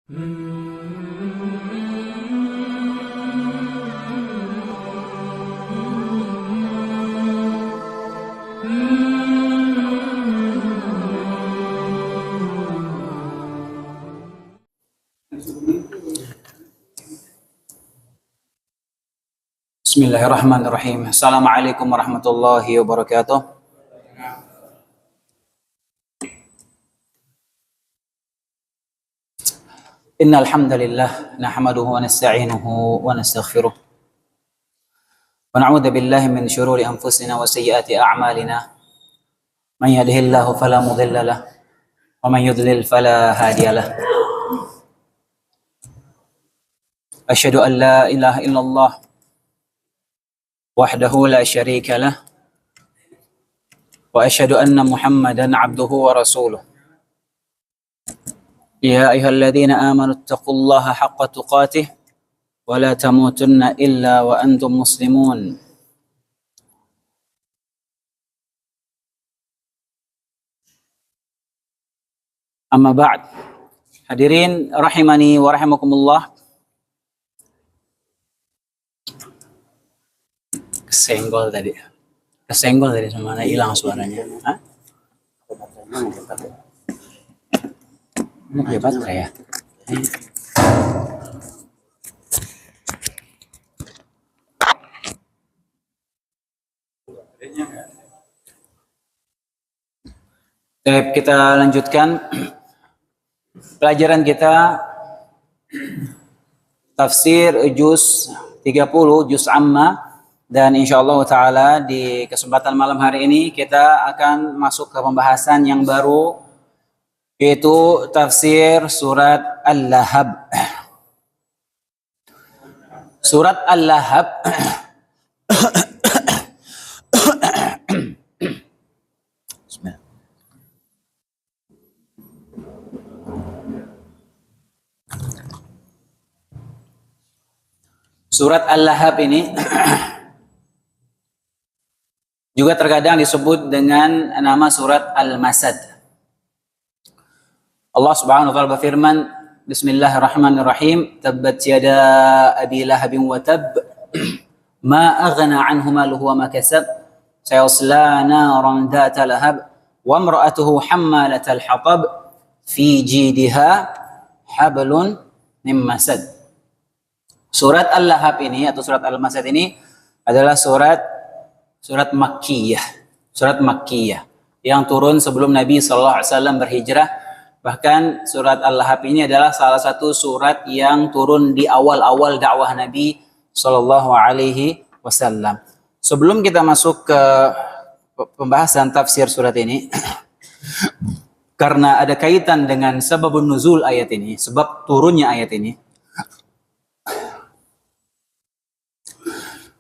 Bismillahirrahmanirrahim. Assalamualaikum warahmatullahi wabarakatuh. Innal hamdalillah nahmaduhu wa nasta'inuhu wa nastaghfiruh. Wa na'udzu billahi min shururi anfusina wa sayyiati a'malina. Man yahdihillahu fala mudilla lahu wa man yudlil fala hadiya lahu. Asyhadu an la ilaha illallah wahdahu la syarika lah wa asyhadu anna Muhammadan 'abduhu wa rasuluh. Ya ayyuhalladzina amanu taqullaha haqqa tuqatih wa la tamutunna illa wa antum muslimun. Amma ba'd. Hadirin rahimani wa rahimakumullah. Kesenggol tadi mana hilang suaranya. Hah? Ini pakai baterai ya? Baik, kita lanjutkan pelajaran kita tafsir juz 30, juz amma, dan insyaallah taala di kesempatan malam hari ini kita akan masuk ke pembahasan yang baru, yaitu tafsir surat Al-Lahab. Surat Al-Lahab Surat Al-Lahab ini juga terkadang disebut dengan nama surat Al-Masad. Allah Subhanahu wa taala berfirman, Bismillahirrahmanirrahim, tabbat yada abi lahabin wa tab, ma aghna anhu maluhu wa ma kasab, sayasla naran dhata lahab, wa imra'atuhu hammalatal hatab, fi jidha hablum min masad. Surat Al-Lahab ini atau surat Al-Masad ini adalah surat Makkiyah, surat Makkiyah yang turun sebelum Nabi SAW berhijrah. Bahkan surat Al-Lahab ini adalah salah satu surat yang turun di awal-awal dakwah Nabi SAW. Sebelum kita masuk ke pembahasan tafsir surat ini, karena ada kaitan dengan sebabun nuzul ayat ini, sebab turunnya ayat ini,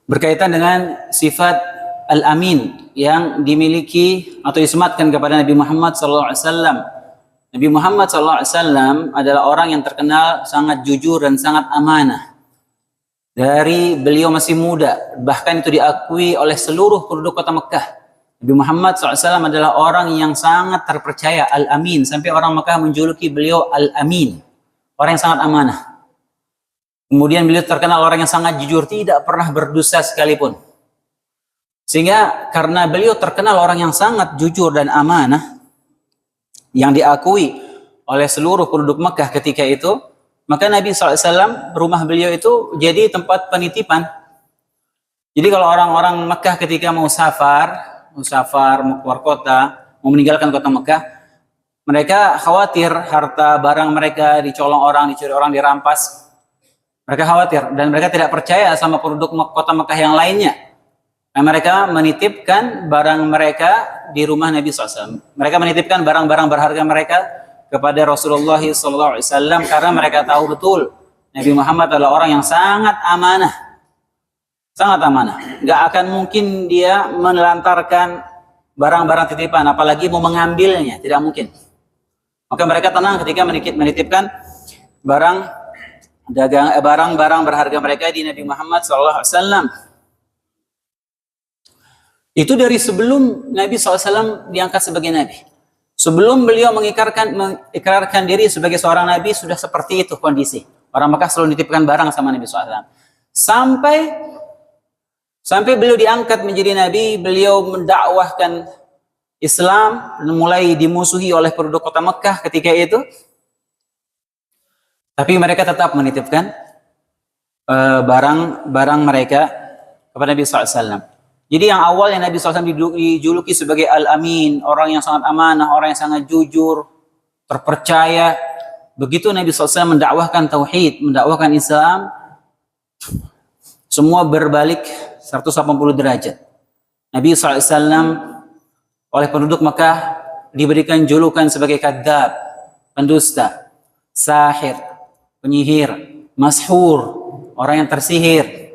berkaitan dengan sifat Al-Amin yang dimiliki atau disematkan kepada Nabi Muhammad SAW. Nabi Muhammad SAW adalah orang yang terkenal sangat jujur dan sangat amanah. Dari beliau masih muda, bahkan itu diakui oleh seluruh penduduk kota Mekah. Nabi Muhammad SAW adalah orang yang sangat terpercaya, Al-Amin. Sampai orang Mekah menjuluki beliau Al-Amin, orang yang sangat amanah. Kemudian beliau terkenal orang yang sangat jujur, tidak pernah berdusta sekalipun. Sehingga karena beliau terkenal orang yang sangat jujur dan amanah, yang diakui oleh seluruh penduduk Mekah ketika itu, maka Nabi SAW, rumah beliau itu jadi tempat penitipan. Jadi kalau orang-orang Mekah ketika mau safar, mau keluar kota, mau meninggalkan kota Mekah, mereka khawatir harta barang mereka dicolong orang, dicuri orang, dirampas. Mereka khawatir dan mereka tidak percaya sama penduduk kota Mekah yang lainnya. Nah, mereka menitipkan barang mereka di rumah Nabi SAW. Mereka menitipkan barang-barang berharga mereka kepada Rasulullah SAW karena mereka tahu betul Nabi Muhammad adalah orang yang sangat amanah. Sangat amanah. Gak akan mungkin dia menelantarkan barang-barang titipan, apalagi mau mengambilnya. Tidak mungkin. Maka mereka tenang ketika menitipkan barang-barang berharga mereka di Nabi Muhammad SAW. Itu dari sebelum Nabi SAW diangkat sebagai Nabi. Sebelum beliau mengikrarkan diri sebagai seorang nabi, sudah seperti itu kondisi. Orang Mekah selalu nitipkan barang sama Nabi SAW. Sampai beliau diangkat menjadi nabi, beliau mendakwahkan Islam dan mulai dimusuhi oleh penduduk kota Mekah ketika itu. Tapi mereka tetap menitipkan barang mereka kepada Nabi SAW. Jadi yang awalnya Nabi SAW dijuluki sebagai Al-Amin, orang yang sangat amanah, orang yang sangat jujur, terpercaya. Begitu Nabi SAW mendakwahkan tauhid, mendakwahkan Islam, semua berbalik 180 derajat. Nabi SAW oleh penduduk Mekah diberikan julukan sebagai kadzab, pendusta, sahir, penyihir, mashur, orang yang tersihir,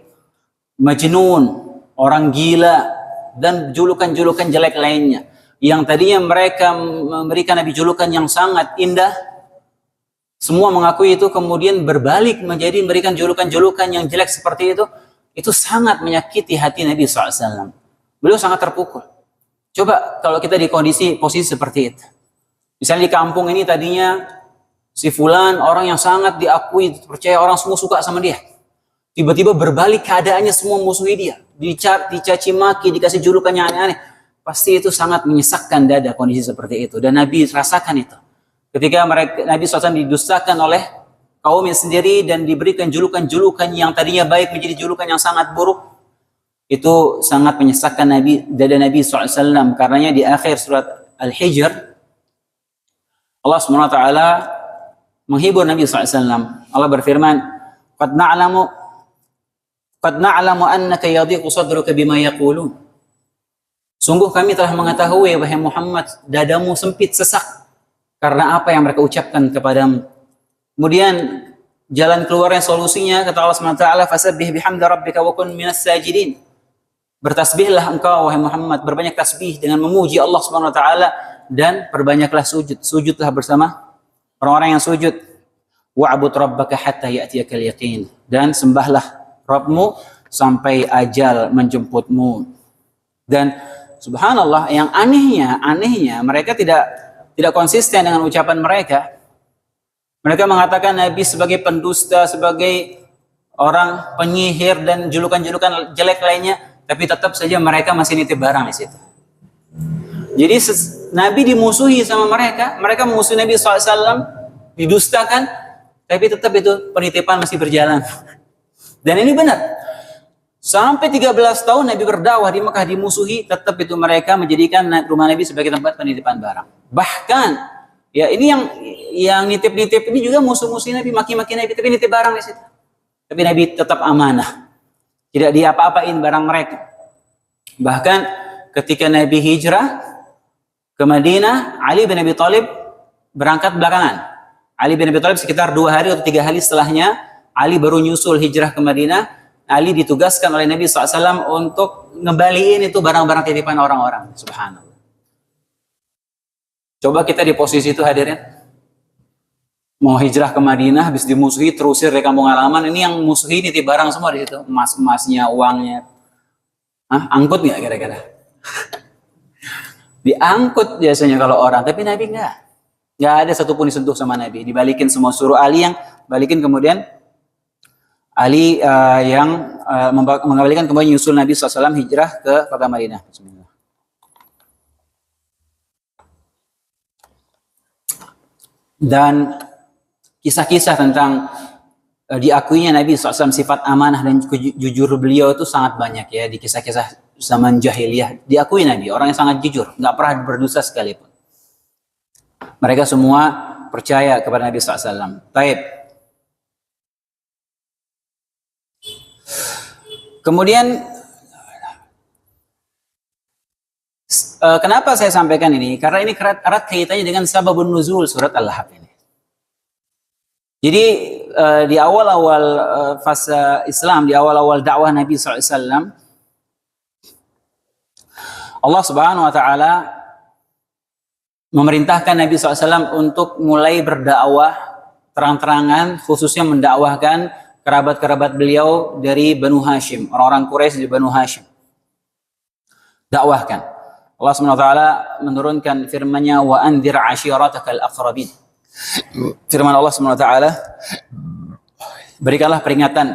majnun, orang gila, dan julukan-julukan jelek lainnya. Yang tadinya mereka memberikan Nabi julukan yang sangat indah, semua mengakui itu, kemudian berbalik menjadi memberikan julukan-julukan yang jelek seperti itu sangat menyakiti hati Nabi SAW. Beliau sangat terpukul. Coba kalau kita di posisi seperti itu. Misalnya di kampung ini tadinya si fulan orang yang sangat diakui, percaya orang semua suka sama dia. Tiba-tiba berbalik keadaannya, semua musuhi dia. Dicaci maki, dikasih julukan yang aneh-aneh. Pasti itu sangat menyesakkan dada kondisi seperti itu. Dan Nabi rasakan itu. Ketika Nabi SAW didustakan oleh kaumnya sendiri dan diberikan julukan-julukan yang tadinya baik menjadi julukan yang sangat buruk, itu sangat menyesakkan dada Nabi SAW. Karenanya di akhir surat Al-Hijr, Allah SWT menghibur Nabi SAW. Allah berfirman, Qad na'lamu annaka yadhiqu sadruka bima yaqulun. Sungguh kami telah mengetahui, wahai Muhammad, dadamu sempit, sesak karena apa yang mereka ucapkan kepadamu. Kemudian jalan keluarnya, solusinya, kata Allah SWT, fasabbih bihamdi rabbika wa kun minas sajidin. Bertasbihlah engkau, wahai Muhammad, berbanyak tasbih dengan memuji Allah SWT, dan perbanyaklah sujud. Sujudlah bersama orang-orang yang sujud. Wa'bud rabbaka hatta ya'tiyakal yaqin. Dan sembahlah Rabbmu sampai ajal menjemputmu. Dan subhanallah, yang anehnya mereka tidak konsisten dengan ucapan mereka. Mereka mengatakan Nabi sebagai pendusta, sebagai orang penyihir dan julukan-julukan jelek lainnya, tapi tetap saja mereka masih nitip barang di situ. Jadi Nabi dimusuhi sama mereka memusuhi Nabi SAW, didustakan, tapi tetap itu penitipan masih berjalan. Dan ini benar. Sampai 13 tahun Nabi berdakwah di Mekah dimusuhi, tetap itu mereka menjadikan rumah Nabi sebagai tempat penitipan barang. Bahkan, ya ini yang nitip-nitip ini juga musuh-musuh Nabi, maki-maki Nabi, tapi nitip barang di situ. Tapi Nabi tetap amanah. Tidak diapa-apain barang mereka. Bahkan ketika Nabi hijrah ke Madinah, Ali bin Abi Thalib berangkat belakangan. Ali bin Abi Thalib sekitar 2 hari atau 3 hari setelahnya, Ali baru nyusul hijrah ke Madinah. Ali ditugaskan oleh Nabi SAW untuk ngembaliin itu barang-barang titipan orang-orang. Subhanallah. Coba kita di posisi itu hadirin. Mau hijrah ke Madinah, habis dimusuhi, terusir dari kampung halaman. Ini yang musuhi nitip barang semua di situ. Emas-emasnya, uangnya. Angkut nggak kira-kira? Diangkut biasanya kalau orang. Tapi Nabi nggak. Nggak ada satupun disentuh sama Nabi. Dibalikin semua, suruh Ali yang balikin, kemudian Ali yang mengembalikan kembali nyusul Nabi SAW hijrah ke kota Madinah. Bismillah. Dan kisah-kisah tentang diakuinya Nabi SAW sifat amanah dan jujur beliau itu sangat banyak ya di kisah-kisah zaman jahiliyah. Diakui Nabi orang yang sangat jujur, nggak pernah berdosa sekalipun. Mereka semua percaya kepada Nabi SAW. Baik. Kemudian kenapa saya sampaikan ini? Karena ini erat kaitannya dengan sababun nuzul surat Al-Lahab ini. Jadi di awal-awal fase Islam, di awal-awal dakwah Nabi SAW, Allah Subhanahu Wa Taala memerintahkan Nabi SAW untuk mulai berdakwah terang-terangan, khususnya mendakwahkan kerabat-kerabat beliau dari Banu Hashim, orang-orang Quraisy di Banu Hashim. Dakwahkan. Allah Subhanahu wa taala menurunkan firman-Nya wa anzir 'ashiratakal aqrabin. Firman Allah Subhanahu wa taala, berikanlah peringatan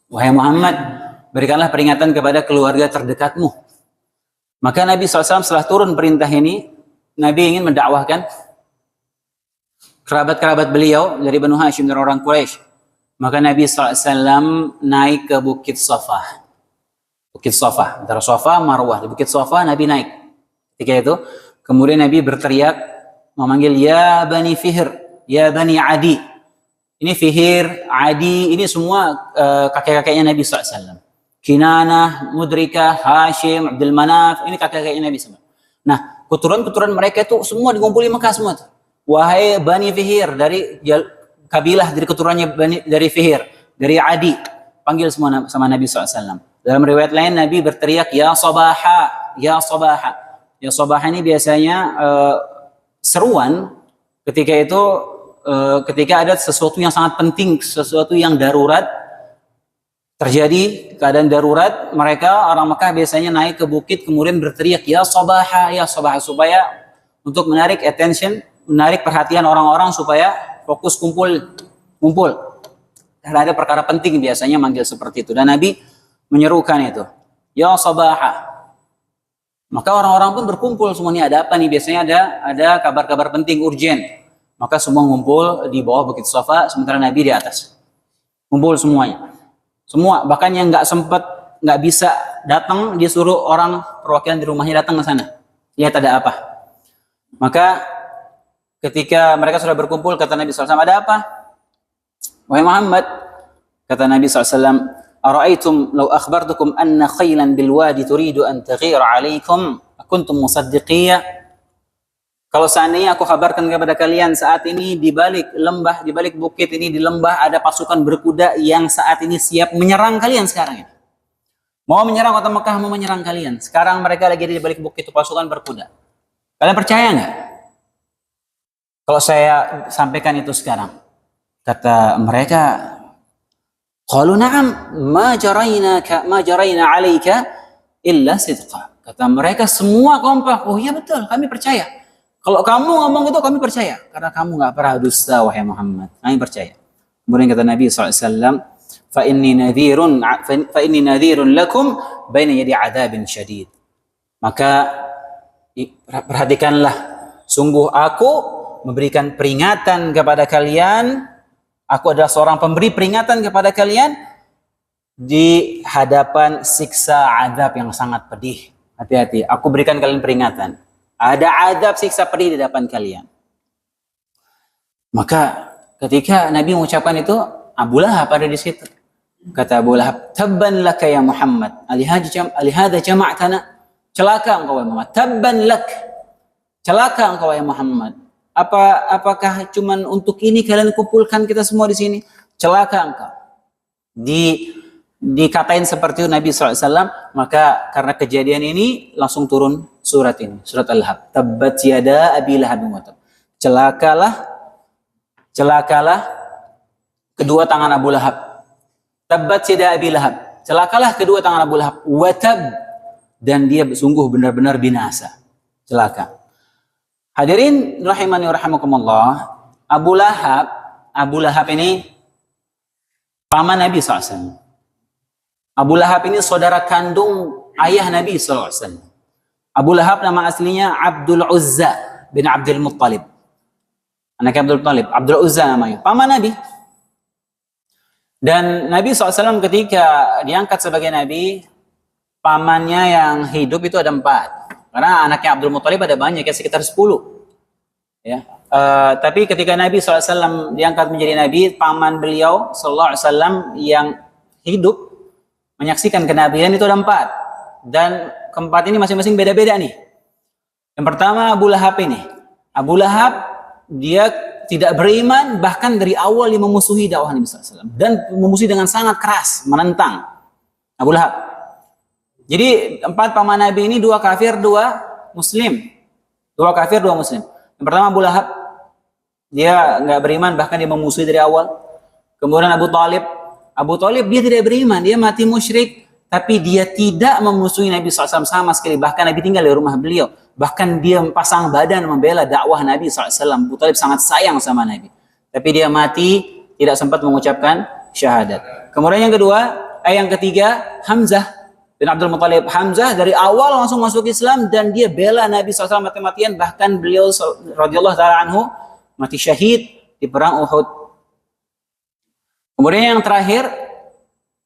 wahai Muhammad, berikanlah peringatan kepada keluarga terdekatmu. Maka Nabi SAW setelah turun perintah ini, Nabi ingin mendakwahkan kerabat-kerabat beliau dari Banu Hashim dan orang Quraisy. Maka Nabi SAW naik ke Bukit Safa. Bukit Safa, antara Safa Marwah. Di Bukit Safa Nabi naik. Ketika itu, kemudian Nabi berteriak, memanggil, ya Bani Fihr, ya Bani Adi. Ini Fihr, Adi, ini semua kakek-kakeknya Nabi SAW. Kinanah, Mudrikah, Hashim, Abdul Manaf, ini kakek-kakeknya Nabi SAW. Nah, keturunan-keturunan mereka itu semua dikumpuli Mekah semua. Wahai Bani Fihr, dari kabilah dari keturunannya dari Fihr, dari Adi, panggil semua sama Nabi SAW. Dalam riwayat lain Nabi berteriak, ya Sabaha, ya Sabaha. Ya Sabaha ini biasanya seruan ketika itu, ketika ada sesuatu yang sangat penting, sesuatu yang darurat terjadi, keadaan darurat, mereka orang Mekah biasanya naik ke bukit kemudian berteriak, ya Sabaha, ya Sabaha, supaya untuk menarik attention, menarik perhatian orang-orang supaya fokus kumpul. Karena ada perkara penting biasanya manggil seperti itu. Dan Nabi menyerukan itu, ya Sabaha. Maka orang-orang pun berkumpul semuanya. Ada apa nih? Biasanya ada kabar-kabar penting, urgen. Maka semua ngumpul di bawah Bukit Safa, sementara Nabi di atas. Kumpul semuanya. Semua, bahkan yang nggak bisa datang, dia suruh orang perwakilan di rumahnya datang ke sana. Lihat ada apa. Maka ketika mereka sudah berkumpul, kata Nabi SAW, ada apa? Wahai Muhammad, kata Nabi SAW, ara'aitum law akhbartukum anna khaylan bil wadi turidu an taghira 'alaikum akuntum musaddiqiyya. Kalau seandainya aku kabarkan kepada kalian saat ini di balik lembah, di balik bukit ini, di lembah ada pasukan berkuda yang saat ini siap menyerang kalian sekarang ini. Mau menyerang kota Mekah, mau menyerang kalian. Sekarang mereka lagi di balik bukit itu pasukan berkuda. Kalian percaya nggak? Kalau saya sampaikan itu sekarang, kata mereka, qalu na'am ma jarayna 'alaika illa sidqa. Kata mereka semua kompak, oh iya betul, kami percaya. Kalau kamu ngomong itu kami percaya, karena kamu nggak pernah dusta wahai Muhammad. Kami percaya. Kemudian kata Nabi SAW, fa inni nadhirun lakum baina yadi 'adzabin syadid. Maka perhatikanlah, sungguh aku memberikan peringatan kepada kalian. Aku adalah seorang pemberi peringatan kepada kalian di hadapan siksa azab yang sangat pedih. Hati-hati, aku berikan kalian peringatan. Ada azab siksa pedih di hadapan kalian. Maka ketika Nabi mengucapkan itu, Abu Lahab ada di situ. Kata Abu Lahab, tabban laka ya Muhammad, alihada jama'tana. Celaka engkau ya Muhammad. Tabban lak. Celaka engkau ya Muhammad. Apakah cuman untuk ini kalian kumpulkan kita semua di sini? Celaka engkau. Dikatain seperti itu Nabi SAW, maka karena kejadian ini langsung turun surat ini, surat Al-Lahab. Tabbat yada abi lahab wa tab. Celakalah kedua tangan Abu Lahab. Tabbat yada abi lahab. Celakalah kedua tangan Abu Lahab. Wa tab. Dan dia sungguh benar-benar binasa. Celaka. Hadirin rahimani wa rahimakumullah, Abu Lahab ini paman Nabi SAW. Abu Lahab ini saudara kandung ayah Nabi SAW. Abu Lahab nama aslinya Abdul Uzza bin Abdul Muttalib. Anaknya Abdul Muttalib, Abdul Uzza namanya, paman Nabi. Dan Nabi SAW ketika diangkat sebagai Nabi, pamannya yang hidup itu ada 4. Karena anaknya Abdul Muttalib ada banyak, ya sekitar 10. Ya. Tapi ketika Nabi SAW diangkat menjadi Nabi, paman beliau SAW yang hidup menyaksikan kenabian itu ada 4. Dan keempat ini masing-masing beda-beda nih. Yang pertama Abu Lahab ini. Abu Lahab dia tidak beriman, bahkan dari awal dia memusuhi dakwah Nabi SAW. Dan memusuhi dengan sangat keras, menentang Abu Lahab. Jadi 4 paman Nabi ini 2 kafir, 2 muslim. 2 kafir, 2 muslim. Yang pertama Abu Lahab, dia nggak beriman, bahkan dia memusuhi dari awal. Kemudian Abu Talib dia tidak beriman, dia mati musyrik tapi dia tidak memusuhi Nabi SAW sama sekali. Bahkan Nabi tinggal di rumah beliau. Bahkan dia pasang badan membela dakwah Nabi SAW. Abu Talib sangat sayang sama Nabi. Tapi dia mati, tidak sempat mengucapkan syahadat. Kemudian yang ketiga, Hamzah bin Abdul Muttalib. Hamzah dari awal langsung masuk Islam dan dia bela Nabi SAW mati-matian. Bahkan beliau radhiyallahu ta'ala anhu mati syahid di perang Uhud. Kemudian yang terakhir,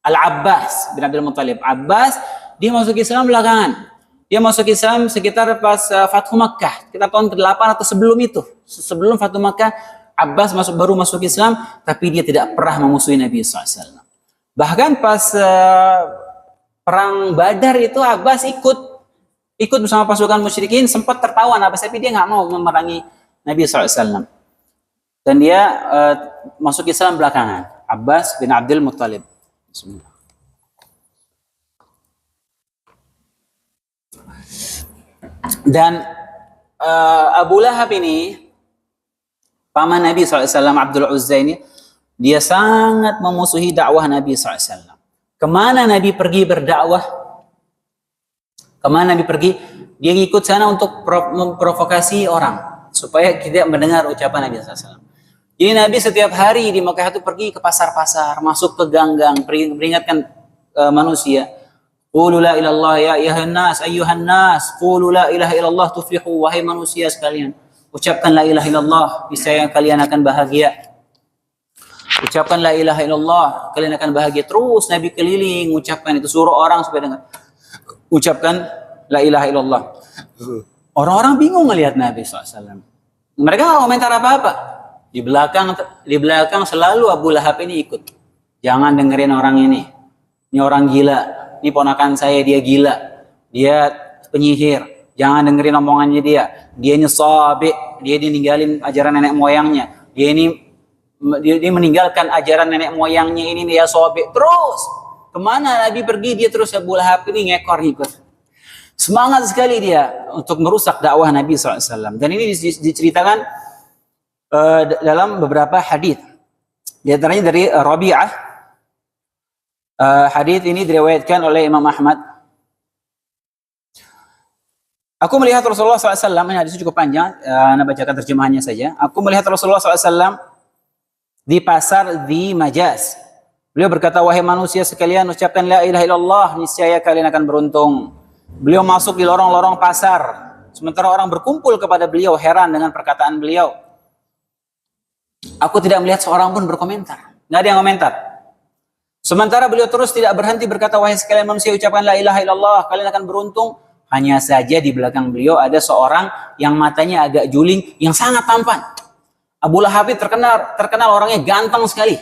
Al-Abbas bin Abdul Muttalib. Abbas, dia masuk Islam belakangan. Dia masuk Islam sekitar pas Fathu Makkah, sekitar tahun ke-8 atau sebelum itu. Sebelum Fathu Makkah, Abbas baru masuk Islam, tapi dia tidak pernah memusuhi Nabi SAW. Bahkan pas perang Badar itu Abbas ikut bersama pasukan musyrikin, sempat tertawan Abbas, tapi dia nggak mau memerangi Nabi SAW. Dan dia masuk Islam belakangan. Abbas bin Abdul Muttalib. Bismillah. Dan Abu Lahab ini, paman Nabi SAW, Abdul Uzza ini, dia sangat memusuhi dakwah Nabi SAW. Kemana Nabi pergi berdakwah? Kemana Nabi pergi? Dia ngikut sana untuk memprovokasi orang supaya tidak mendengar ucapan Nabi SAW. Jadi Nabi setiap hari di Mekah itu pergi ke pasar-pasar, masuk ke gang-gang, peringatkan manusia. Qulu la ilallah ya ayyuhan nas, qulu la ilaha illallah tuflihu, wahai manusia sekalian. Ucapkan la ilaha illallah, niscaya kalian akan bahagia. Ucapkan la ilaha illallah, kalian akan bahagia. Terus Nabi keliling ucapkan itu, suruh orang supaya dengar. Ucapkan la ilaha illallah. Orang-orang bingung melihat Nabi SAW. Mereka nggak komentar apa-apa. Di belakang selalu Abu Lahab ini ikut. Jangan dengerin orang ini. Ini orang gila. Ini ponakan saya, dia gila. Dia penyihir. Jangan dengerin omongannya dia. Dia ini sabi. Dia ninggalin ajaran nenek moyangnya. Dia meninggalkan ajaran nenek moyangnya ini, dia sabi. Terus kemana Nabi pergi, dia terus Abu Lahab ini ngikut. Semangat sekali dia untuk merusak dakwah Nabi SAW. Dan ini diceritakan dalam beberapa hadis. Di antaranya dari Rabi'ah. Hadis ini diriwayatkan oleh Imam Ahmad. Aku melihat Rasulullah SAW, ini hadis cukup panjang, Anda bacakan terjemahannya saja. Aku melihat Rasulullah SAW di pasar di Majas. Beliau berkata, wahai manusia sekalian, ucapkan la ilaha illallah, niscaya kalian akan beruntung. Beliau masuk di lorong-lorong pasar, sementara orang berkumpul kepada beliau, heran dengan perkataan beliau. Aku tidak melihat seorang pun berkomentar. Nggak ada yang komentar. Sementara beliau terus tidak berhenti berkata, wahai sekalian manusia, ucapkan la ilaha illallah, kalian akan beruntung. Hanya saja di belakang beliau ada seorang yang matanya agak juling, yang sangat tampan. Abu Lahab itu terkenal orangnya ganteng sekali.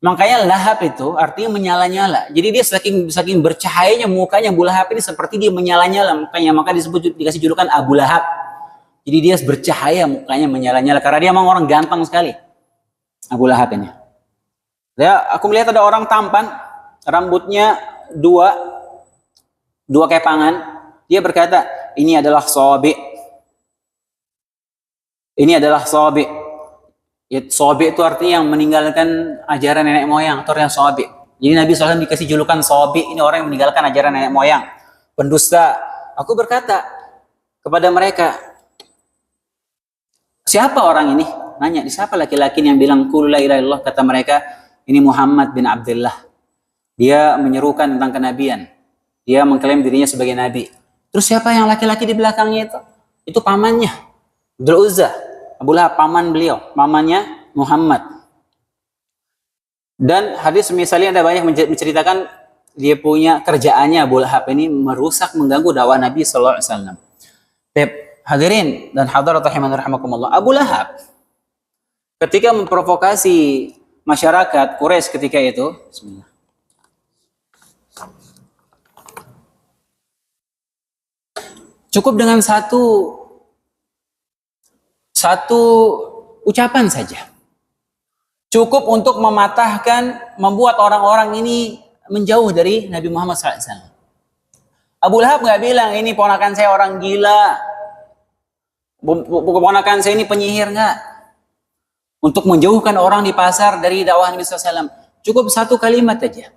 Makanya Lahab itu artinya menyala-nyala. Jadi dia saking bercahayanya mukanya Abu Lahab ini seperti dia menyala-nyala. Maka dikasih julukan Abu Lahab. Jadi dia bercahaya mukanya menyala-nyala karena dia memang orang ganteng sekali. Abu Lahab ini. Aku melihat ada orang tampan, rambutnya dua kepangan. Dia berkata, ini adalah sabi. Ini adalah sabi. Sabi itu artinya yang meninggalkan ajaran nenek moyang, atau yang sabi. Jadi Nabi SAW dikasih julukan sabi, ini orang yang meninggalkan ajaran nenek moyang, pendusta. Aku berkata kepada mereka, siapa orang ini? Nanya, siapa laki-laki yang bilang qul la ilaha illallah? Kata mereka, ini Muhammad bin Abdullah. Dia menyerukan tentang kenabian. Dia mengklaim dirinya sebagai nabi. Terus siapa yang laki-laki di belakangnya itu? Itu pamannya, Abdul Uzza. Abu Lahab, paman beliau, pamannya Muhammad. Dan hadis misalnya ada banyak menceritakan dia punya kerjaannya Abu Lahab ini merusak, mengganggu dakwah Nabi SAW. Hadirin dan hadirat rahimakumullah, Abu Lahab ketika memprovokasi masyarakat Quraisy ketika itu, bismillah. Cukup dengan satu ucapan saja. Cukup untuk mematahkan, membuat orang-orang ini menjauh dari Nabi Muhammad SAW. Abu Lahab nggak bilang, ini ponakan saya orang gila. Ponakan saya ini penyihir, nggak. Untuk menjauhkan orang di pasar dari dakwah Nabi SAW. Cukup satu kalimat saja.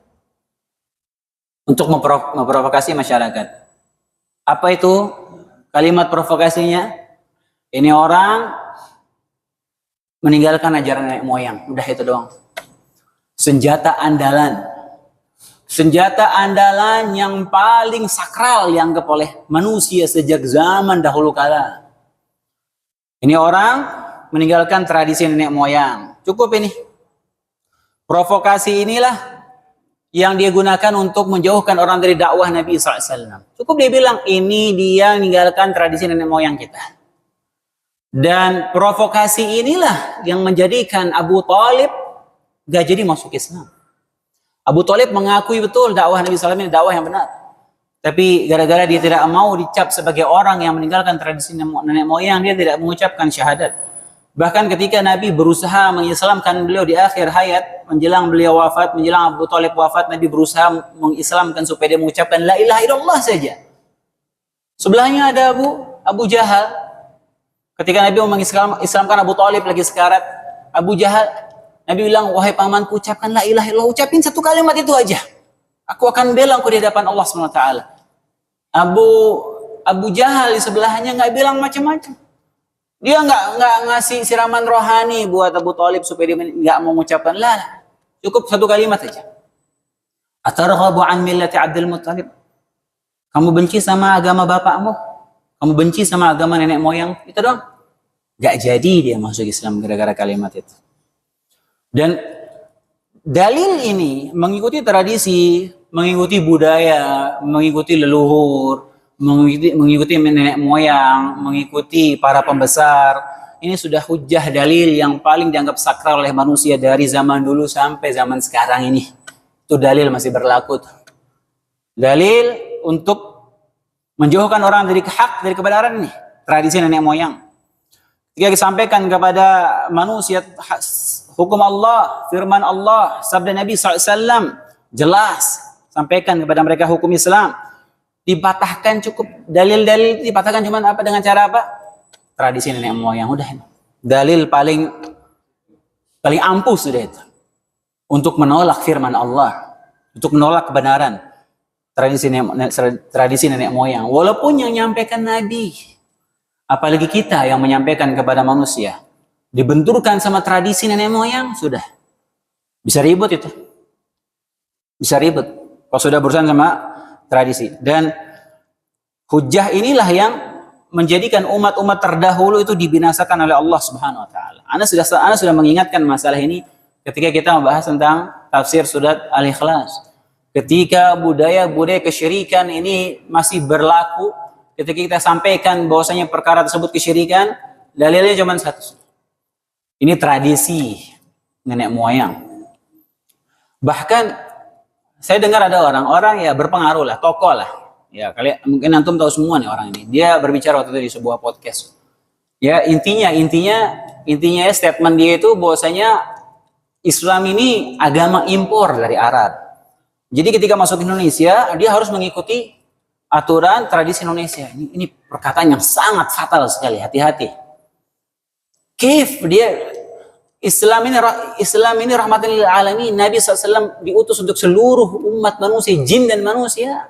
untuk memprovokasi masyarakat. Apa itu kalimat provokasinya? Ini orang meninggalkan ajaran nenek moyang. Udah itu doang. Senjata andalan. Senjata andalan yang paling sakral dianggap oleh manusia sejak zaman dahulu kala. Ini orang meninggalkan tradisi nenek moyang. Cukup ini. Provokasi inilah yang dia gunakan untuk menjauhkan orang dari dakwah Nabi SAW. Cukup dia bilang, ini dia meninggalkan tradisi nenek moyang kita. Dan provokasi inilah yang menjadikan Abu Thalib gak jadi masuk Islam. Abu Thalib mengakui betul dakwah Nabi SAW ini dakwah yang benar. Tapi gara-gara dia tidak mau dicap sebagai orang yang meninggalkan tradisi nenek moyang, dia tidak mengucapkan syahadat. Bahkan ketika Nabi berusaha mengislamkan beliau di akhir hayat, menjelang beliau wafat, menjelang Abu Thalib wafat, Nabi berusaha mengislamkan supaya dia mengucapkan la ilaha illallah saja. Sebelahnya ada Abu Jahal. Ketika Nabi mau mengislamkan Abu Thalib lagi sekarat, Abu Jahal, Nabi bilang, wahai pamanku, ucapkan la ilaha illallah, ucapin satu kalimat itu aja. Aku akan bela engkau di hadapan Allah SWT. Abu Jahal di sebelahnya nggak bilang macam-macam. Dia nggak ngasih siraman rohani buat Abu Thalib supaya dia nggak mengucapkan la. Cukup satu kalimat saja. Atarghabu an millati Abdul Muttalib? Kamu benci sama agama bapakmu? Kamu benci sama agama nenek moyang? Itu doang. Gak jadi dia masuk Islam gara-gara kalimat itu. Dan dalil ini mengikuti tradisi, mengikuti budaya, mengikuti leluhur, mengikuti nenek moyang, mengikuti para pembesar. Ini sudah hujah dalil yang paling dianggap sakral oleh manusia dari zaman dulu sampai zaman sekarang ini. Itu dalil masih berlaku. Dalil untuk menjauhkan orang dari hak, dari kebenaran ini. Tradisi nenek moyang. Jika disampaikan kepada manusia hukum Allah, firman Allah, sabda Nabi SAW, jelas. Sampaikan kepada mereka hukum Islam. Dipatahkan cukup dalil-dalil dipatahkan cuma apa, dengan cara apa? Tradisi nenek moyang. Udah, dalil paling ampuh sudah itu untuk menolak firman Allah, untuk menolak kebenaran tradisi nenek moyang. Walaupun yang menyampaikan Nabi, apalagi kita yang menyampaikan kepada manusia, dibenturkan sama tradisi nenek moyang, sudah bisa ribut itu, bisa ribut kalau sudah berurusan sama tradisi. Dan hujah inilah yang menjadikan umat-umat terdahulu itu dibinasakan oleh Allah Subhanahu wa taala. Ana sudah mengingatkan masalah ini ketika kita membahas tentang tafsir surat Al-Ikhlas. Ketika budaya-budaya kesyirikan ini masih berlaku, ketika kita sampaikan bahwasanya perkara tersebut kesyirikan, dalilnya cuma satu. Ini tradisi nenek moyang. Bahkan saya dengar ada orang ya berpengaruh lah, tokoh lah. Ya, kalian mungkin antum tahu semua nih orang ini. Dia berbicara waktu itu di sebuah podcast. Ya, intinya statement dia itu bahwasanya Islam ini agama impor dari Arab. Jadi ketika masuk Indonesia, dia harus mengikuti aturan tradisi Indonesia. Ini perkataan yang sangat fatal sekali, hati-hati. Islam ini rahmatan lil alamin. Nabi SAW diutus untuk seluruh umat manusia, jin dan manusia,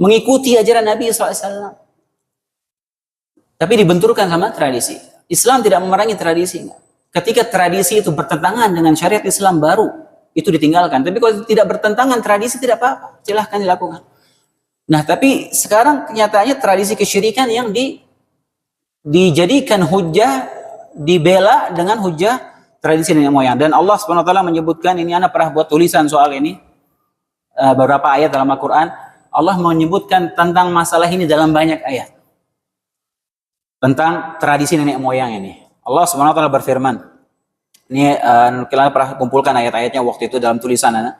mengikuti ajaran Nabi SAW. Tapi dibenturkan sama tradisi. Islam tidak memerangi tradisi. Ketika tradisi itu bertentangan dengan syariat Islam, baru itu ditinggalkan. Tapi kalau tidak bertentangan tradisi, tidak apa-apa, silahkan dilakukan. Nah, tapi sekarang kenyataannya tradisi kesyirikan yang dijadikan hujah, dibela dengan hujah tradisi nenek moyang. Dan Allah SWT menyebutkan, ini anak pernah buat tulisan soal ini, beberapa ayat dalam Al-Quran. Allah menyebutkan tentang masalah ini dalam banyak ayat. Tentang tradisi nenek moyang ini. Allah SWT berfirman. Ini kita pernah kumpulkan ayat-ayatnya waktu itu dalam tulisan anak.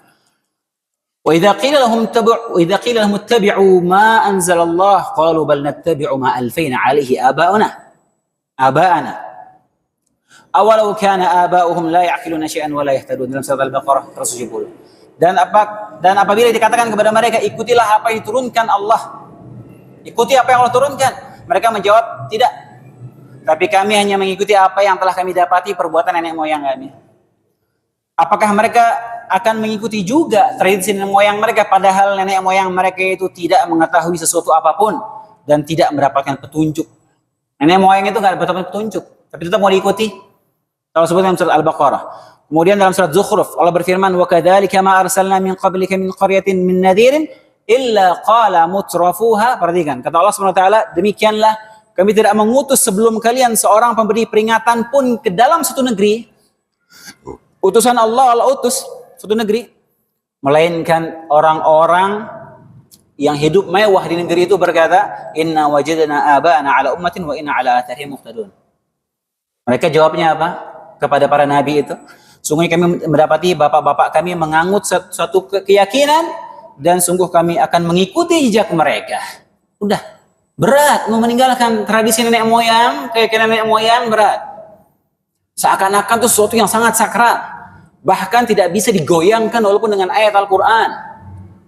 وَإِذَا قِيلَ لَهُمُ اتَّبِعُوا مَا أَنزَلَ اللَّهُ قَالُوا بَلْ نَتَّبِعُ مَا أَلْفَيْنَا عَلَيْهِ آبَاءَنَا أَوَلَوْ كَانَ آبَاؤُهُمْ لَا يَعْقِلُونَ شَيْئًا وَلَا يَهْتَدُونَ dalam surat Al-Baqarah 170. Dan apabila dikatakan kepada mereka, ikutilah apa yang diturunkan Allah, ikuti apa yang Allah turunkan, mereka menjawab, tidak, tapi kami hanya mengikuti apa yang telah kami dapati perbuatan nenek moyang kami. Apakah mereka akan mengikuti juga tradisi nenek moyang mereka, padahal nenek moyang mereka itu tidak mengetahui sesuatu apapun dan tidak mendapatkan petunjuk. Nenek moyang itu nggak dapat petunjuk, tapi tetap mau diikuti. Allah sebut dalam surat Al-Baqarah. Kemudian dalam surat Zukhruf Allah berfirman, "Wa kadzalika ma arsalna min qablika min qaryatin min nadhirin illa qala mutrafuha." Perhatikan, kata Allah Subhanahu wa taala, demikianlah kami tidak mengutus sebelum kalian seorang pemberi peringatan pun ke dalam suatu negeri. Utusan Allah utus suatu negeri, melainkan orang-orang yang hidup mewah di negeri itu berkata, "Inna wajadna aba'ana ala ummatin wa inna ala atharihim muqtadun." Mereka jawabnya apa? Kepada para nabi itu, sungguh kami mendapati bapak-bapak kami menganut suatu keyakinan dan sungguh kami akan mengikuti jejak mereka. Udah, berat mau meninggalkan tradisi nenek moyang, keyakinan nenek moyang berat. Seakan-akan itu sesuatu yang sangat sakral. Bahkan tidak bisa digoyangkan walaupun dengan ayat Al-Quran.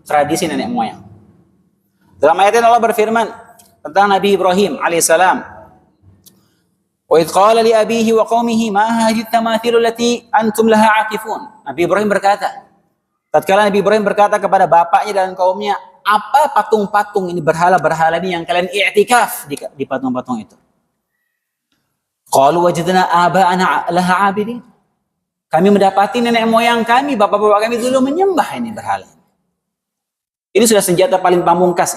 Tradisi nenek moyang. Dalam ayat ini Allah berfirman tentang Nabi Ibrahim alaihissalam. Wa idh qala li abihi wa qaumihi ma hadhihi at-tamathilu allati antum laha akifun. Nabi Ibrahim berkata, tatkala Nabi Ibrahim berkata kepada bapaknya dan kaumnya, apa patung-patung ini, berhala-berhala ini yang kalian i'tikaf di patung-patung itu? Qalu wajadna aba'ana laha abidin. Kami mendapati nenek moyang kami, bapak-bapak kami dulu menyembah ini berhala. Ini sudah senjata paling pamungkas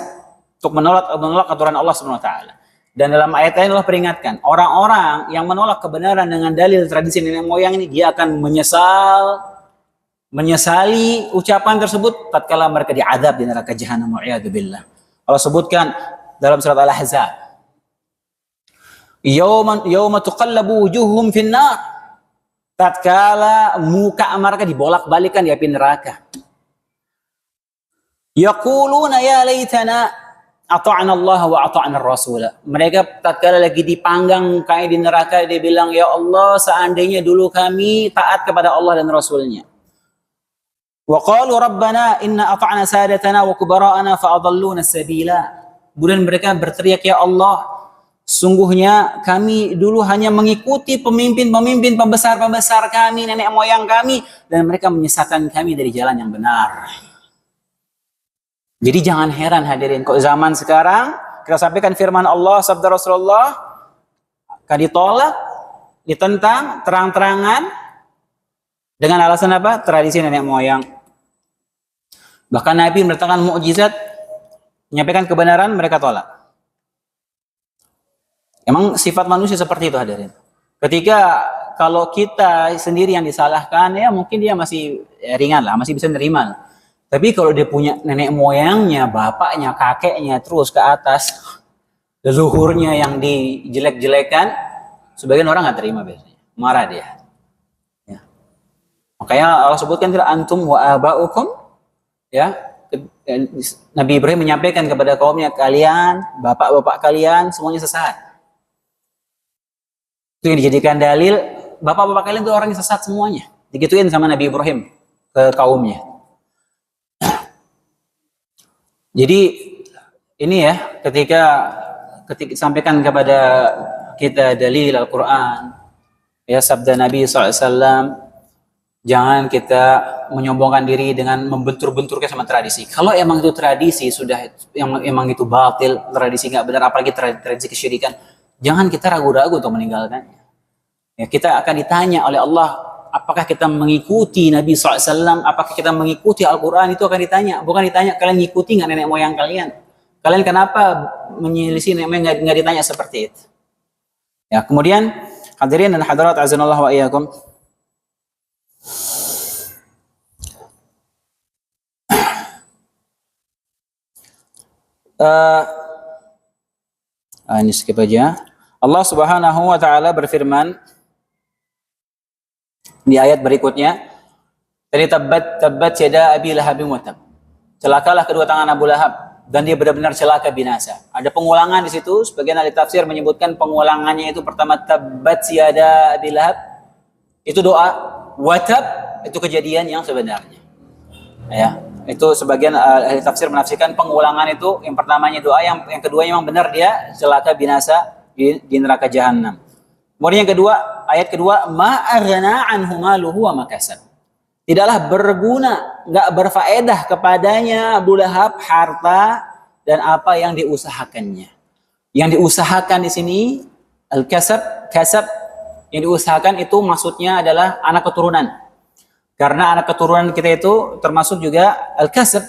untuk menolak aturan Allah Subhanahu wa taala. Dan dalam ayat lain Allah peringatkan, orang-orang yang menolak kebenaran dengan dalil tradisi nenek moyang ini, dia akan menyesali ucapan tersebut tatkala mereka diazab di neraka jahanam, wa'iyadzubillah. Allah sebutkan dalam surat Al-Ahzab, Yawma tuqallabu wujuhum finnar. Tatkala muka mereka dibolak-balikan di api neraka. Yaquluna ya laitana ata'na Allah wa ata'na ar-rasul. Mereka tatkala lagi dipanggang kayak di neraka, dia bilang, ya Allah, seandainya dulu kami taat kepada Allah dan Rasulnya. Wa qalu rabbana inna ata'na sadatana wa kubara'ana fa adalluna as-sabila. Kemudian mereka berteriak, ya Allah, sungguhnya kami dulu hanya mengikuti pemimpin-pemimpin pembesar-pembesar kami, nenek moyang kami, dan mereka menyesatkan kami dari jalan yang benar. Jadi jangan heran hadirin, kok zaman sekarang kita sampaikan firman Allah, sabda Rasulullah, akan ditolak, ditentang, terang-terangan, dengan alasan apa? Tradisi nenek moyang. Bahkan Nabi mendatangkan mukjizat, menyampaikan kebenaran, mereka tolak. Emang sifat manusia seperti itu hadirin. Ketika kalau kita sendiri yang disalahkan, ya mungkin dia masih ringan lah, masih bisa nerima. Tapi kalau dia punya nenek moyangnya, bapaknya, kakeknya, terus ke atas, leluhurnya yang dijelek-jelekan, sebagian orang nggak terima biasanya, marah dia. Ya. Makanya Allah sebutkan tidak antum wa aba'ukum, ya. Nabi Ibrahim menyampaikan kepada kaumnya, kalian, bapak-bapak kalian, semuanya sesat. Itu yang dijadikan dalil, bapak-bapak kalian itu orang yang sesat semuanya. Digituin sama Nabi Ibrahim ke kaumnya. Jadi ini ya, ketika sampaikan kepada kita dalil Al-Quran, ya sabda Nabi SAW, jangan kita menyombongkan diri dengan membentur-benturkan sama tradisi. Kalau emang itu tradisi sudah, emang itu batil, tradisi nggak benar, apalagi tradisi kesyirikan, jangan kita ragu-ragu untuk meninggalkannya. Ya, kita akan ditanya oleh Allah, apakah kita mengikuti Nabi SAW, apakah kita mengikuti Al-Quran, itu akan ditanya. Bukan ditanya, kalian ngikuti nggak nenek moyang kalian? Kalian kenapa menyelisih nenek moyang, nggak ditanya seperti itu. Ya, kemudian hadirin dan hadirat azanallahu wa iyyakum. Ini skip aja. Allah Subhanahu wa taala berfirman di ayat berikutnya, tadi tabbat yada abi lahabin wa tab. Celakalah kedua tangan Abu Lahab dan dia benar-benar celaka binasa. Ada pengulangan di situ, sebagian ahli tafsir menyebutkan pengulangannya itu pertama tabbat yada abi lahab itu doa, wa tab itu kejadian yang sebenarnya. Ya, itu sebagian ahli tafsir menafsirkan pengulangan itu yang pertamanya doa, yang keduanya memang benar dia celaka binasa di neraka jahanam. Kemudian yang kedua, ayat kedua, ma aghna anhu maluhu wa ma kasab. tidaklah berguna, nggak berfaedah kepadanya Abu Lahab harta dan apa yang diusahakannya. Yang diusahakan di sini al-kasab, kasab yang diusahakan itu maksudnya adalah anak keturunan. Karena anak keturunan kita itu termasuk juga al-kasab,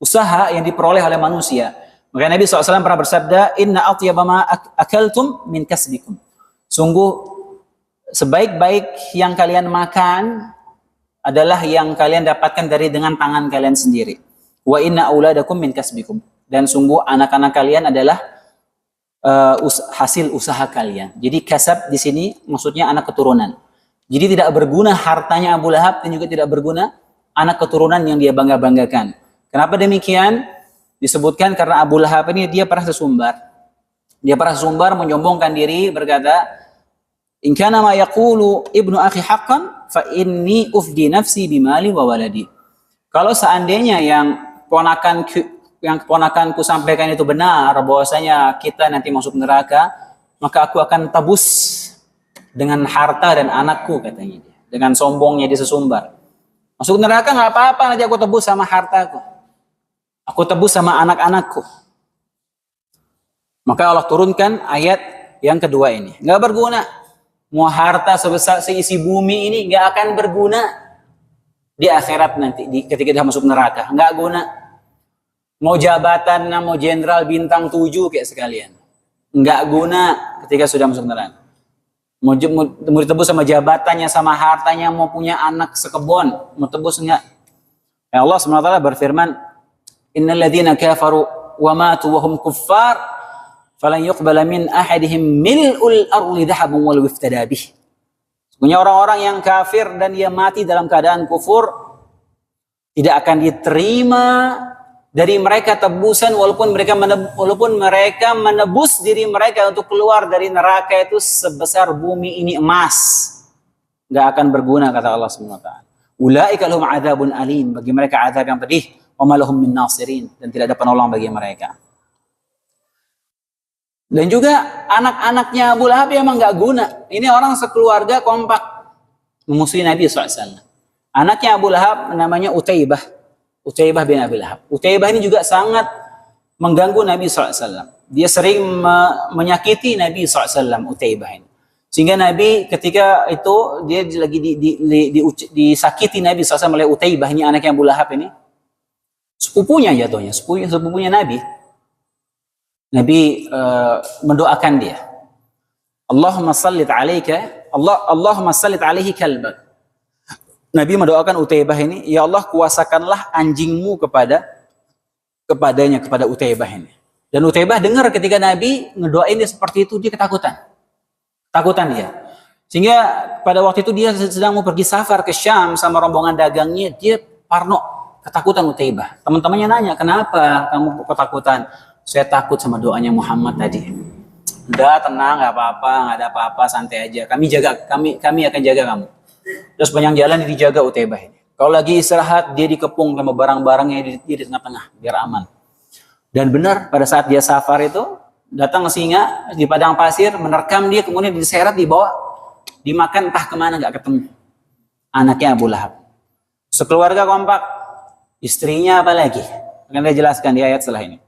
usaha yang diperoleh oleh manusia. Maka Nabi SAW pernah bersabda, Inna atyaba ma akaltum min kasbikum. Sungguh sebaik-baik yang kalian makan adalah yang kalian dapatkan dengan tangan kalian sendiri. Wa inna auladakum min kasbikum. Dan sungguh anak-anak kalian adalah hasil usaha kalian. Jadi kasab di sini maksudnya anak keturunan. Jadi tidak berguna hartanya Abu Lahab dan juga tidak berguna anak keturunan yang dia bangga-banggakan. Kenapa demikian? Disebutkan karena Abu Lahab ini dia pernah sesumbar. Dia pernah sesumbar menyombongkan diri berkata, "In kana ma yaqulu ibnu akhi haqqan fa inni ufdi nafsi bimali wa waladi." Kalau seandainya yang keponakanku sampaikan itu benar bahwasanya kita nanti masuk neraka, maka aku akan tebus dengan harta dan anakku, katanya dia. Dengan sombongnya dia sesumbar. Masuk neraka nggak apa-apa, nanti aku tebus sama hartaku. Aku tebus sama anak-anakku. Maka Allah turunkan ayat yang kedua ini. Nggak berguna. Mau harta sebesar seisi bumi ini nggak akan berguna di akhirat nanti, ketika dia masuk neraka. Nggak guna. Mau jabatan, mau jenderal bintang 7 kayak sekalian. Nggak guna ketika sudah masuk neraka. Mau ditebus sama jabatannya, sama hartanya, mau punya anak sekebon, mau tebus enggak? Ya Allah SWT berfirman, Innal ladzina kafaru wa matu wa hum kuffar falan yuqbala min ahadihim mil'ul ardi dhahaban walau iftada bih. Sesungguhnya orang-orang yang kafir dan dia mati dalam keadaan kufur tidak akan diterima dari mereka tebusan walaupun mereka menebus diri mereka untuk keluar dari neraka itu sebesar bumi ini emas. Enggak akan berguna kata Allah SWT. Ulaika lahum adzabun alim, bagi mereka azab yang pedih. Wa ma lahum min nasirin, dan tidak ada penolong bagi mereka. Dan juga anak-anaknya Abu Lahab memang nggak guna. Ini orang sekeluarga kompak memusuhi Nabi SAW. Anaknya Abu Lahab namanya Utaibah bin Abi Lahab. Utaibah ini juga sangat mengganggu Nabi SAW. Dia sering menyakiti Nabi SAW, Utaibah ini. Sehingga Nabi ketika itu dia lagi disakiti Nabi SAW oleh Utaibah ini, anaknya Abu Lahab ini. Sepupunya jatuhnya, sepupunya Nabi. Nabi mendoakan dia. Allahumma sallit alaihi kalbak. Nabi mendoakan Utaibah ini, ya Allah kuasakanlah anjingmu kepada Utaibah ini. Dan Utaibah dengar ketika Nabi ngedoain dia seperti itu, dia ketakutan dia. Sehingga pada waktu itu dia sedang mau pergi safar ke Syam sama rombongan dagangnya, dia parno. Ketakutan Utaibah. Teman-temannya nanya, kenapa kamu ketakutan? Saya takut sama doanya Muhammad tadi. Udah tenang, nggak apa-apa, nggak ada apa-apa, santai aja. Kami akan jaga kamu. Terus panjang jalan dijaga Utaibah ini. Kalau lagi istirahat, dia dikepung sama barang-barangnya di tengah-tengah, biar aman. Dan benar, pada saat dia safar itu, datang singa di padang pasir, menerkam dia, kemudian diseret, dibawa, dimakan, entah kemana, nggak ketemu. Anaknya Abu Lahab. Sekeluarga kompak. Istrinya apa lagi? Akan saya jelaskan di ayat setelah ini.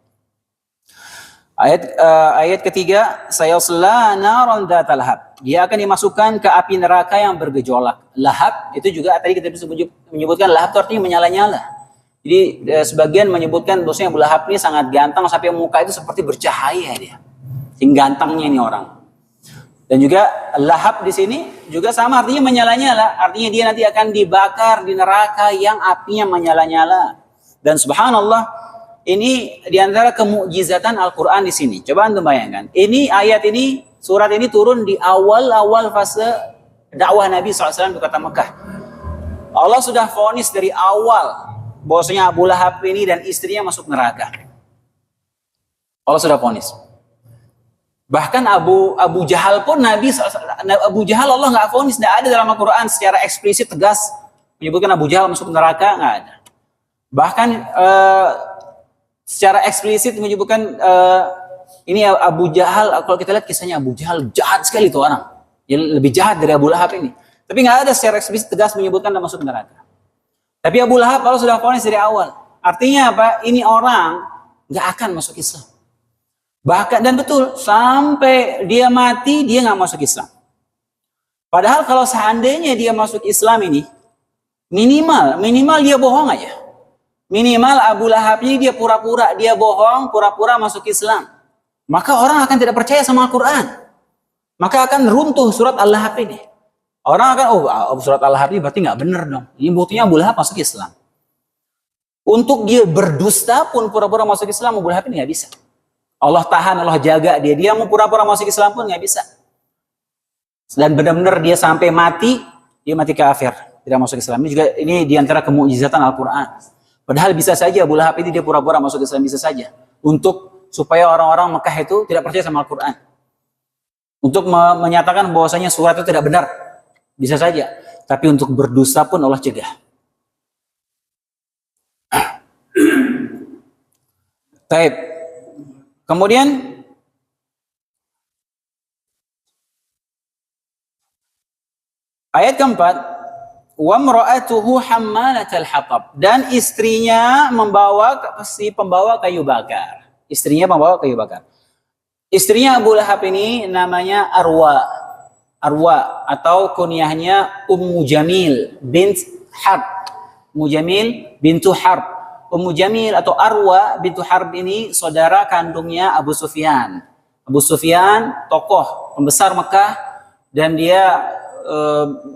Ayat ketiga, sayasla naran dzatal lahab. Dia akan dimasukkan ke api neraka yang bergejolak. Lahab itu juga tadi kita bisa menyebutkan lahab itu artinya menyala-nyala. Jadi sebagian menyebutkan bahwasanya Abu Lahab ini sangat ganteng sampai muka itu seperti bercahaya dia. Sing gantengnya ini orang. Dan juga lahab di sini juga sama artinya menyala-nyala. Artinya dia nanti akan dibakar di neraka yang apinya menyala-nyala. Dan subhanallah, ini diantara kemukjizatan Al-Quran di sini. Coba antum bayangkan. Ini ayat ini, surat ini turun di awal-awal fase dakwah Nabi SAW di kota Mekah. Allah sudah vonis dari awal bahwasanya Abu Lahab ini dan istrinya masuk neraka. Allah sudah vonis. Bahkan Abu Jahal pun Abu Jahal Allah nggak vonis, tidak ada dalam Al-Quran secara eksplisit tegas menyebutkan Abu Jahal masuk neraka, nggak ada. Bahkan secara eksplisit menyebutkan ini Abu Jahal. Kalau kita lihat kisahnya Abu Jahal jahat sekali itu orang, yang lebih jahat dari Abu Lahab ini. Tapi nggak ada secara eksplisit tegas menyebutkan dia masuk neraka. Tapi Abu Lahab Allah sudah vonis dari awal. Artinya apa? Ini orang nggak akan masuk Islam. Bahkan dan betul sampai dia mati dia nggak masuk Islam. Padahal kalau seandainya dia masuk Islam ini minimal dia bohong aja. Minimal Abu Lahab ini dia pura-pura dia bohong, pura-pura masuk Islam. Maka orang akan tidak percaya sama Al-Quran. Maka akan runtuh surat Al-Lahab ini. Orang akan, surat Al-Lahab ini berarti nggak benar dong. Ini buktinya Abu Lahab masuk Islam. Untuk dia berdusta pun pura-pura masuk Islam, Abu Lahab ini nggak bisa. Allah tahan, Allah jaga dia. Dia mau pura-pura masuk Islam pun nggak bisa. Dan benar-benar dia sampai mati, dia mati kafir, tidak masuk Islam. Ini juga ini diantara kemukjizatan Al-Quran. Padahal bisa saja Abu Lahab ini dia pura-pura masuk Islam, bisa saja. Untuk supaya orang-orang Mekah itu tidak percaya sama Al-Quran. Untuk menyatakan bahwasanya surat itu tidak benar. Bisa saja. Tapi untuk berdosa pun Allah cegah. Baik. Kemudian ayat keempat, wa imra'atuhu hammalatal hatab, dan istrinya membawa si pembawa kayu bakar. Istrinya pembawa kayu bakar. Istrinya Abu Lahab ini namanya Arwa atau kunyahnya Ummu Jamil bint Harb. Ummu Jamil bintu Harb. Ummu Jamil atau Arwa bintu Harb ini saudara kandungnya Abu Sufyan. Abu Sufyan tokoh pembesar Mekah dan dia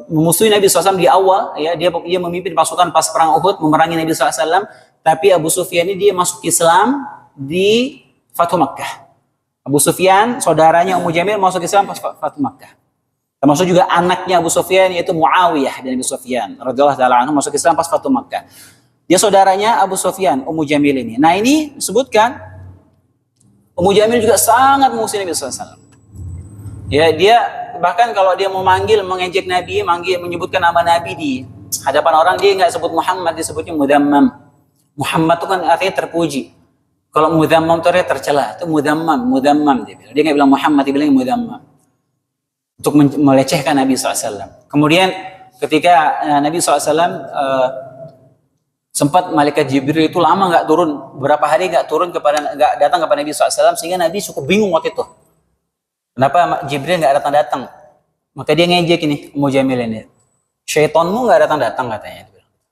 memusuhi Nabi SAW di awal, ya dia memimpin pasukan pas perang Uhud memerangi Nabi SAW. Tapi Abu Sufyan ini dia masuk Islam di Fathu Makkah. Abu Sufyan saudaranya Ummu Jamil masuk Islam pas Fathu Makkah. Termasuk juga anaknya Abu Sufyan yaitu Muawiyah dan Abu Sufyan radhiyallahu taala anhu masuk Islam pas Fathu Makkah. Dia saudaranya Abu Sufyan, Ummu Jamil ini. Nah ini sebutkan Ummu Jamil juga sangat memusuhi Nabi SAW. Ya dia bahkan kalau dia mau mengejek Nabi, menyebutkan nama Nabi di hadapan orang, dia nggak sebut Muhammad, disebutnya Mudhammam. Muhammad itu kan artinya terpuji. Kalau Mudhammam itu artinya tercela, itu Mudhammam dia bilang. Dia nggak bilang Muhammad, dia bilang Mudhammam. Untuk melecehkan Nabi SAW. Kemudian ketika Nabi SAW sempat malaikat Jibril itu lama nggak turun, berapa hari nggak datang kepada Nabi SAW, sehingga Nabi cukup bingung waktu itu. Kenapa Jibril nggak datang? Maka dia ngejek ini, Ummu Jamil ini. Syaitonmu nggak datang katanya.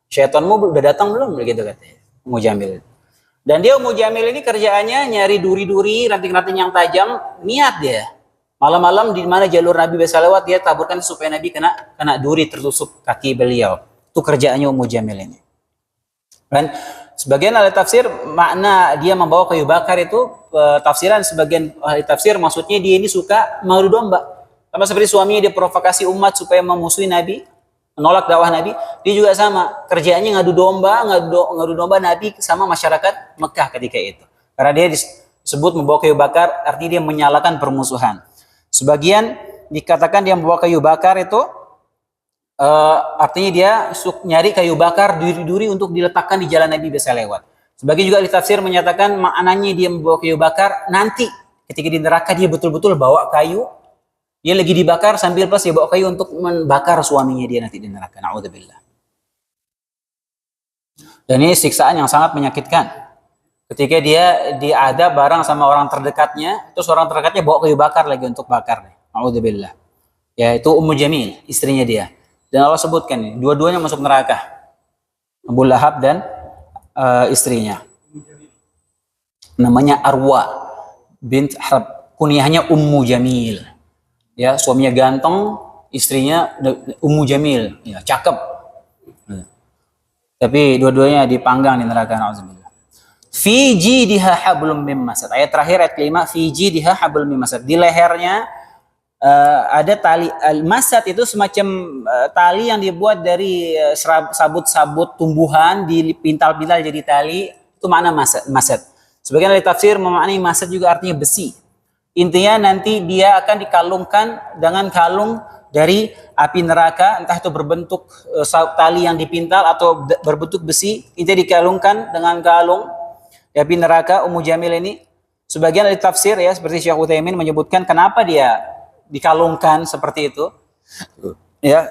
Syaitonmu udah datang belum? Begitu katanya, Ummu Jamil. Dan dia Ummu Jamil ini kerjaannya nyari duri-duri, ranting-ranting yang tajam, niat dia. Malam-malam di mana jalur Nabi biasa lewat, dia taburkan supaya Nabi kena duri tertusuk kaki beliau. Itu kerjaannya Ummu Jamil ini. Dan sebagian ahli tafsir makna dia membawa kayu bakar itu tafsiran sebagian ahli tafsir maksudnya dia ini suka mengadu domba. Sama seperti suaminya dia provokasi umat supaya memusuhi Nabi, menolak dakwah Nabi, dia juga sama. Kerjaannya ngadu domba Nabi sama masyarakat Mekah ketika itu. Karena dia disebut membawa kayu bakar, artinya dia menyalakan permusuhan. Sebagian dikatakan dia membawa kayu bakar itu artinya dia nyari kayu bakar, duri-duri untuk diletakkan di jalan Nabi biasa lewat. Sebagian juga ahli tafsir menyatakan maknanya dia membawa kayu bakar nanti ketika di neraka dia betul-betul bawa kayu, dia lagi dibakar sambil plus dia bawa kayu untuk membakar suaminya dia nanti di neraka. Na'udzubillah. Dan ini siksaan yang sangat menyakitkan. Ketika dia diadab bareng sama orang terdekatnya, terus orang terdekatnya bawa kayu bakar lagi untuk bakar. Na'udzubillah. Yaitu Ummu Jamil, istrinya dia. Dan Allah sebutkan ini, dua-duanya masuk neraka. Abu Lahab dan istrinya. Namanya Arwa bint Harb, kunyahnya Ummu Jamil. Ya, suaminya ganteng, istrinya Ummu Jamil, ya, cakep. Tapi dua-duanya dipanggang di neraka. Na'udzubillah. Fi jidha hablum mim masad. Ayat terakhir ayat kelima, fi jidha hablum mim masad. Di lehernya ada tali. Masad itu semacam tali yang dibuat dari sabut-sabut tumbuhan dipintal-pintal jadi tali. Itu makna masad. Sebagian dari tafsir memaknai masad juga artinya besi. Intinya nanti dia akan dikalungkan dengan kalung dari api neraka, entah itu berbentuk tali yang dipintal atau berbentuk besi. Intinya dikalungkan dengan kalung api neraka. Ummu Jamil ini sebagian dari tafsir ya seperti Syekh Utsaimin menyebutkan kenapa dia dikalungkan seperti itu. Ya,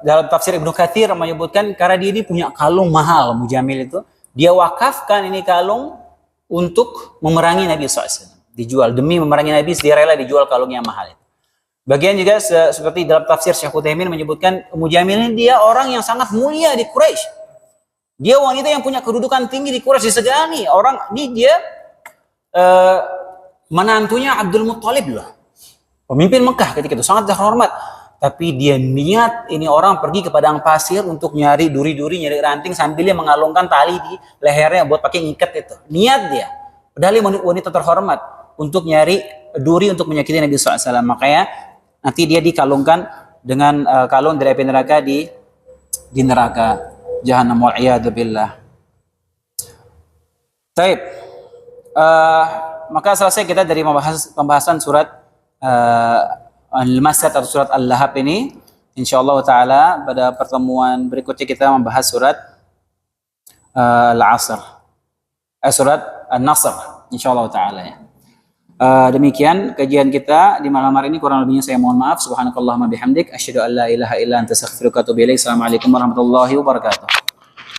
dalam tafsir Ibnu Katsir menyebutkan karena dia ini punya kalung mahal, Mujamil itu, dia wakafkan ini kalung untuk memerangi Nabi SAW. Dijual demi memerangi Nabi, dia rela dijual kalung yang mahal itu. Bagian juga seperti dalam tafsir Syekh Utsaimin menyebutkan Mujamil ini dia orang yang sangat mulia di Quraisy. Dia wanita yang punya kedudukan tinggi di Quraisy, disegani. Orang ini dia menantunya Abdul Muttalib loh. Pemimpin Mekah ketika itu sangat terhormat. Tapi dia niat ini orang pergi ke padang pasir untuk nyari duri-duri, nyari ranting sambil dia mengalungkan tali di lehernya buat pakai ngikat itu. Niat dia. Padahal dia wanita terhormat untuk nyari duri untuk menyakiti Nabi SAW. Makanya nanti dia dikalungkan dengan kalung dari api neraka di neraka Jahannam wal-iyadu billah. Baik. Maka selesai kita dari pembahasan surat Al-Masad atau surat Al-Lahab ini. Insyaallah taala pada pertemuan berikutnya kita membahas surat Al-Asr. Surat An-Nasr insyaallah taala ya. Demikian kajian kita di malam hari ini, kurang lebihnya saya mohon maaf. Subhanakallahumma bihamdik asyhadu an la ilaha illa anta astaghfiruka wa atubu ilaik. Assalamualaikum warahmatullahi wabarakatuh.